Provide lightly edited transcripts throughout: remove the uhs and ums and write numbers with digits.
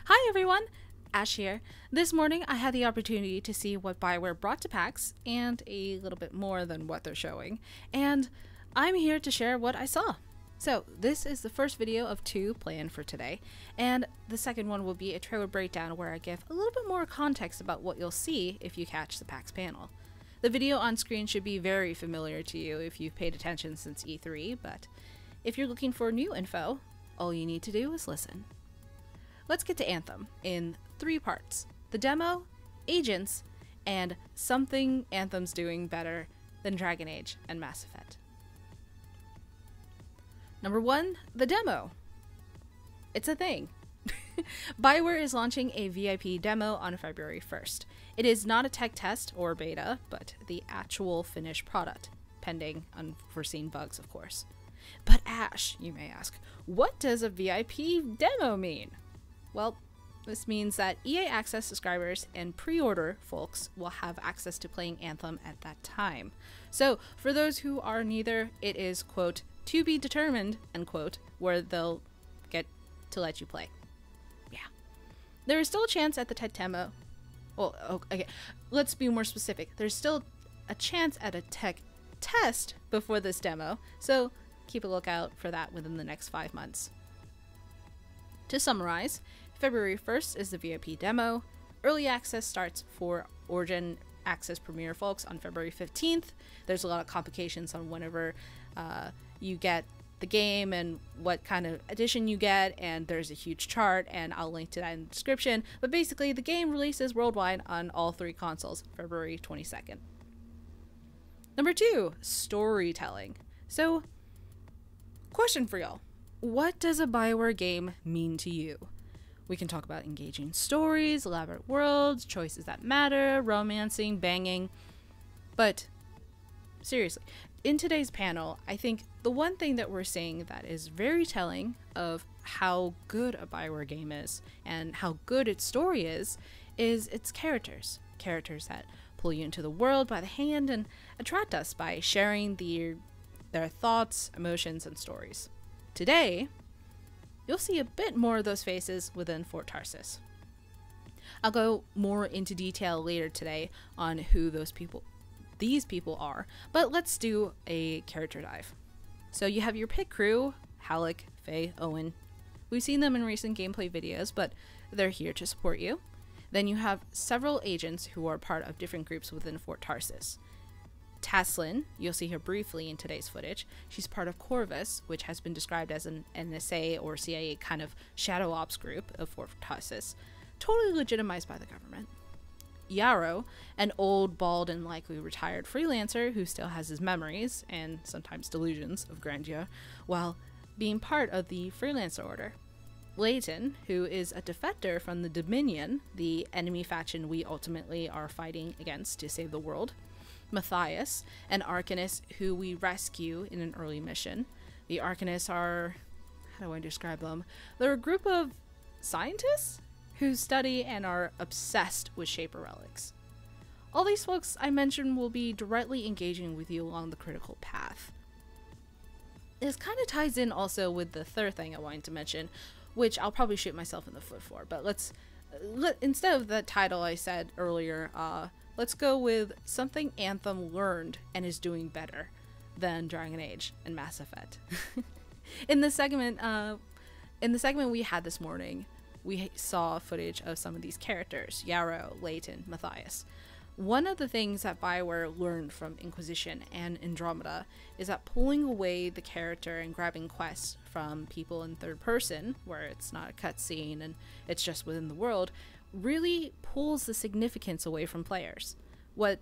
Hi everyone, Ash here. This morning I had the opportunity to see what Bioware brought to PAX and a little bit more than what they're showing, and I'm here to share what I saw. So this is the first video of two planned for today, and the second one will be a trailer breakdown where I give a little bit more context about what you'll see if you catch the PAX panel. The video on screen should be very familiar to you if you've paid attention since E3, but if you're looking for new info, all you need to do is listen. Let's get to Anthem in 3 parts: the demo, agents, and something Anthem's doing better than Dragon Age and Mass Effect. Number 1, the demo. It's a thing. Bioware is launching a VIP demo on February 1st. It is not a tech test or beta, but the actual finished product, pending unforeseen bugs, of course. But Ash, you may ask, what does a VIP demo mean? Well, this means that EA Access subscribers and pre-order folks will have access to playing Anthem at that time. So, for those who are neither, it is, quote, to be determined, end quote, where they'll get to let you play. Yeah. There is still a chance at the tech demo. Well, okay, let's be more specific. There's still a chance at a tech test before this demo, so keep a lookout for that within the next 5 months. To summarize, February 1st is the VIP demo. Early access starts for Origin Access Premier folks on February 15th. There's a lot of complications on whenever you get the game and what kind of edition you get, and there's a huge chart, and I'll link to that in the description. But basically, the game releases worldwide on all 3 consoles, February 22nd. Number 2, storytelling. So, question for y'all. What does a Bioware game mean to you? We can talk about engaging stories, elaborate worlds, choices that matter, romancing, banging. But seriously, in today's panel, I think the one thing that we're seeing that is very telling of how good a Bioware game is and how good its story is its characters. Characters that pull you into the world by the hand and attract us by sharing their thoughts, emotions, and stories. Today, you'll see a bit more of those faces within Fort Tarsis. I'll go more into detail later today on who these people are, but let's do a character dive. So you have your pit crew, Halleck, Faye, Owen. We've seen them in recent gameplay videos, but they're here to support you. Then you have several agents who are part of different groups within Fort Tarsis. Taslin, you'll see her briefly in today's footage. She's part of Corvus, which has been described as an NSA or CIA kind of shadow ops group of Fort Tarsis, totally legitimized by the government. Yarrow, an old, bald, and likely retired freelancer who still has his memories, and sometimes delusions, of grandeur, while being part of the Freelancer Order. Layton, who is a defector from the Dominion, the enemy faction we ultimately are fighting against to save the world. Matthias, an Arcanist who we rescue in an early mission. The Arcanists are, how do I describe them? They're a group of scientists who study and are obsessed with Shaper relics. All these folks I mentioned will be directly engaging with you along the critical path. This kind of ties in also with the third thing I wanted to mention, which I'll probably shoot myself in the foot for, but instead of the title I said earlier, let's go with something Anthem learned and is doing better than Dragon Age and Mass Effect. In the segment we had this morning, we saw footage of some of these characters: Yarrow, Layton, Matthias. One of the things that Bioware learned from Inquisition and Andromeda is that pulling away the character and grabbing quests from people in third person, where it's not a cutscene and it's just within the world, really pulls the significance away from players. What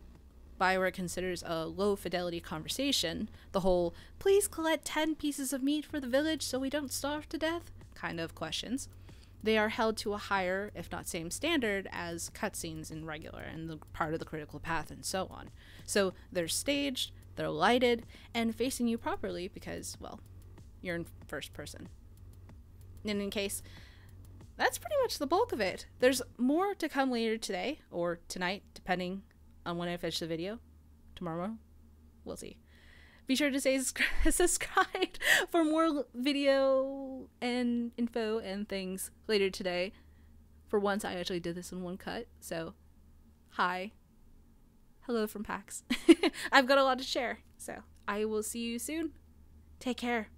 Bioware considers a low-fidelity conversation, the whole "please collect 10 pieces of meat for the village so we don't starve to death" kind of questions, they are held to a higher, if not same standard, as cutscenes in regular and the part of the critical path and so on. So they're staged, they're lighted, and facing you properly because, well, you're in first person. In any case, that's pretty much the bulk of it. There's more to come later today, or tonight, depending on when I finish the video. Tomorrow? We'll see. Be sure to stay subscribed for more video and info and things later today. For once, I actually did this in one cut. So, hi. Hello from PAX. I've got a lot to share. So, I will see you soon. Take care.